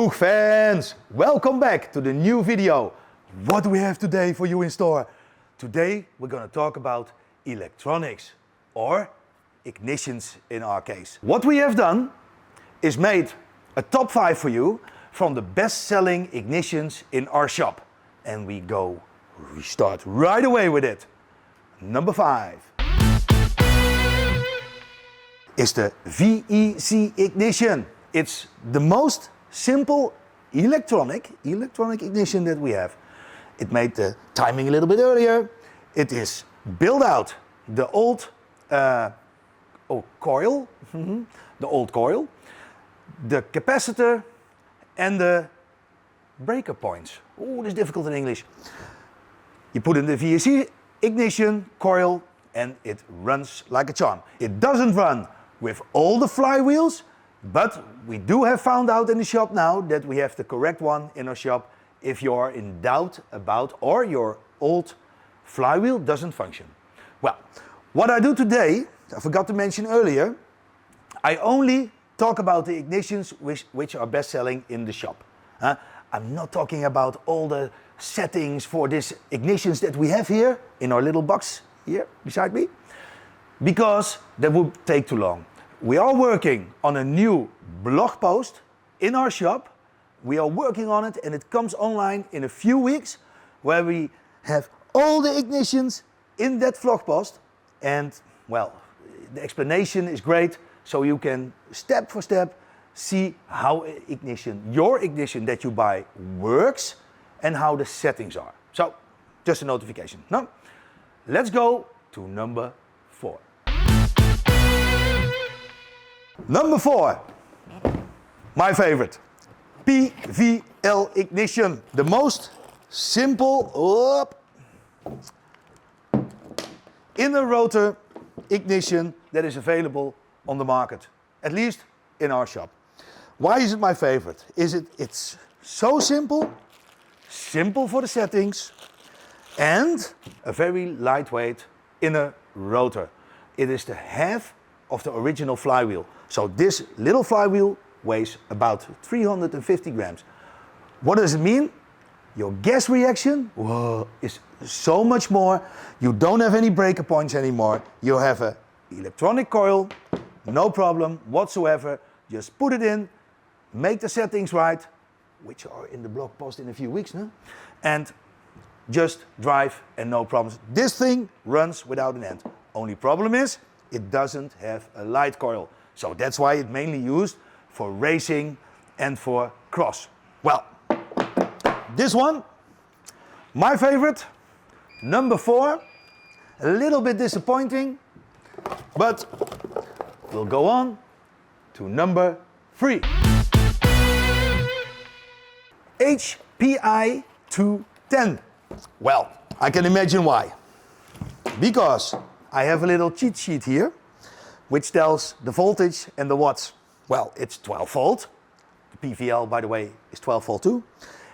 Puch fans, welcome back to the new video. What do we have today for you in store? Today we're going to talk about electronics, or ignitions in our case. What we have done is made a top 5 for you from the best-selling ignitions in our shop. And we start right away with it. Number 5 is the VEC ignition. It's the most simple electronic ignition that we have. It made the timing a little bit earlier. It is built out the old coil, the old coil, the capacitor and the breaker points. Oh, this is difficult in English. You put in the VEC ignition coil and it runs like a charm. It doesn't run with all the flywheels, but we do have found out in the shop now that we have the correct one in our shop if you're in doubt about or your old flywheel doesn't function. Well, what I do today, I forgot to mention earlier, I only talk about the ignitions which are best selling in the shop. I'm not talking about all the settings for these ignitions that we have here in our little box here beside me, because that would take too long. We are working on a new blog post in our shop. We are working on it and it comes online in a few weeks, where we have all the ignitions in that blog post. And well, the explanation is great, so you can step for step see how your ignition that you buy works and how the settings are. So just a notification. Now let's go to number 4. Number 4, my favorite, PVL ignition, the most simple inner rotor ignition that is available on the market, at least in our shop. Why is it my favorite? It's so simple for the settings, and a very lightweight inner rotor. It is the half of the original flywheel. So this little flywheel weighs about 350 grams. What does it mean? Your gas reaction is so much more. You don't have any breaker points anymore. You have an electronic coil, no problem whatsoever. Just put it in, make the settings right, which are in the blog post in a few weeks now, and just drive and no problems. This thing runs without an end. Only problem is it doesn't have a light coil. So that's why it's mainly used for racing and for cross. Well, this one, my favorite, number 4, a little bit disappointing, but we'll go on to number 3. HPI 210. Well, I can imagine why. Because I have a little cheat sheet here which tells the voltage and the watts. Well, it's 12 volt. The PVL, by the way, is 12 volt too.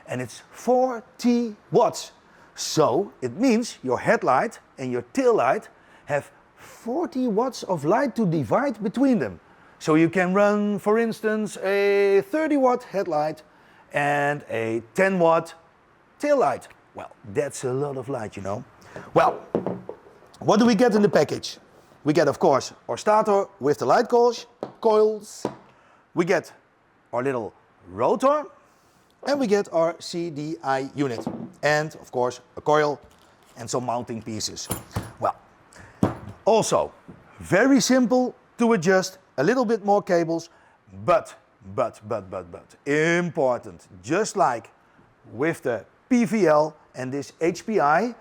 And it's 40 watts. So it means your headlight and your tail light have 40 watts of light to divide between them. So you can run, for instance, a 30 watt headlight and a 10 watt tail light. Well, that's a lot of light, you know. Well, what do we get in the package? We get, of course, our starter with the light coils. We get our little rotor, and we get our CDI unit. And, of course, a coil and some mounting pieces. Well, also, very simple to adjust, a little bit more cables, but, important, just like with the PVL and this HPI,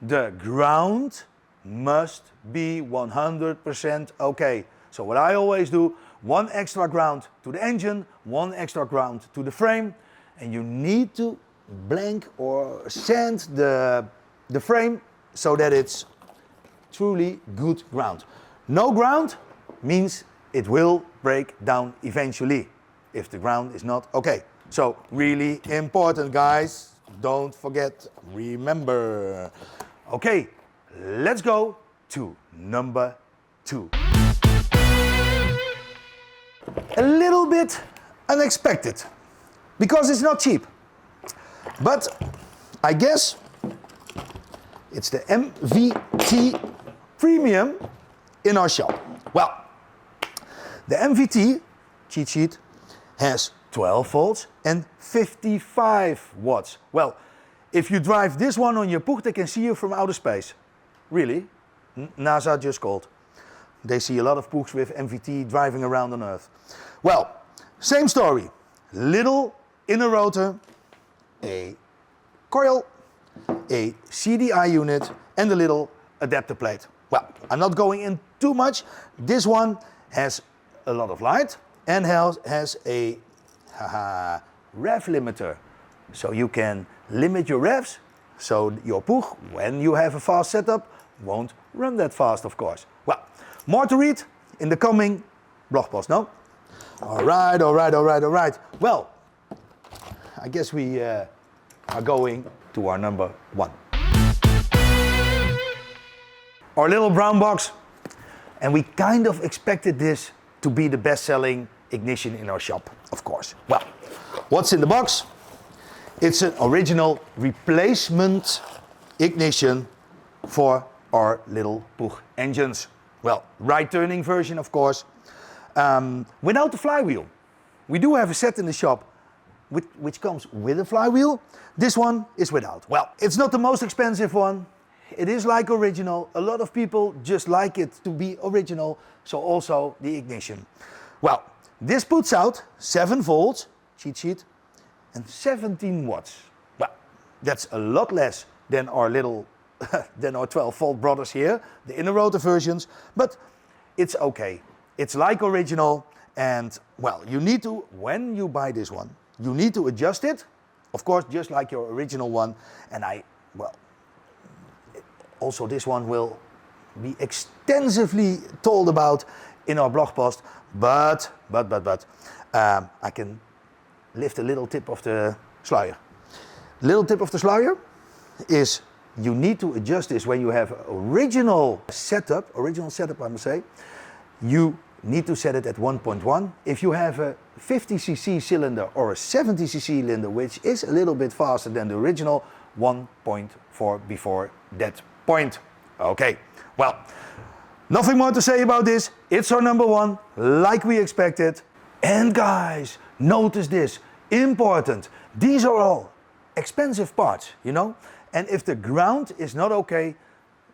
the ground must be 100% okay. So what I always do, 1 extra ground to the engine, 1 extra ground to the frame, and you need to blank or sand the frame so that it's truly good ground. No ground means it will break down eventually if the ground is not okay. So really important, guys. Don't forget, remember. Okay, let's go to number 2. A little bit unexpected, because it's not cheap. But I guess it's the MVT premium in our shop. Well, the MVT cheat sheet has 12 volts and 55 watts. Well, if you drive this one on your Puch, they can see you from outer space. Really? NASA just called. They see a lot of Puchs with MVT driving around on Earth. Well, same story. Little inner rotor, a coil, a CDI unit, and a little adapter plate. Well, I'm not going in too much. This one has a lot of light and has a rev limiter. So you can limit your revs, so your Puch, when you have a fast setup, won't run that fast, of course. Well, more to read in the coming blog post, no? All right. Well, I guess we are going to our number 1. Our little brown box, and we kind of expected this to be the best-selling ignition in our shop, of course. Well, what's in the box? It's an original replacement ignition for our little Puch engines. Well, right turning version, of course, without the flywheel. We do have a set in the shop which comes with a flywheel. This one is without. Well, it's not the most expensive one. It is like original. A lot of people just like it to be original, so also the ignition. Well, this puts out 7 volts, cheat sheet, and 17 watts. Well, that's a lot less than our little, than our 12 volt brothers here, the inner rotor versions, but it's okay. It's like original, and well, you need to, when you buy this one, you need to adjust it, of course, just like your original one, and also this one will be extensively told about in our blog post, but I can lift a little tip of the sluier. Little tip of the sluier is you need to adjust this when you have original setup I must say. You need to set it at 1.1. If you have a 50cc cylinder or a 70cc cylinder, which is a little bit faster than the original, 1.4 before that point. Okay, well, nothing more to say about this. It's our number 1, like we expected. And guys, notice this, important. These are all expensive parts, you know? And if the ground is not okay,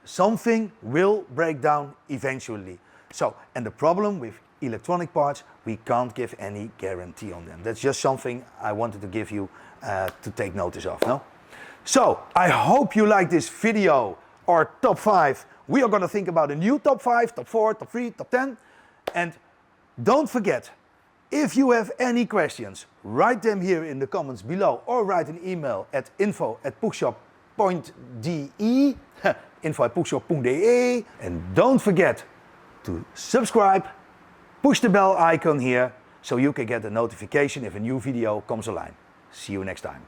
something will break down eventually. So, and the problem with electronic parts, we can't give any guarantee on them. That's just something I wanted to give you to take notice of, no? So, I hope you like this video, our top 5. We are going to think about a new top 5, top 4, top 3, top 10. And don't forget, if you have any questions, write them here in the comments below or write an email at info@puchshop.de, info@puchshop.de. And don't forget to subscribe, push the bell icon here so you can get a notification if a new video comes online. See you next time.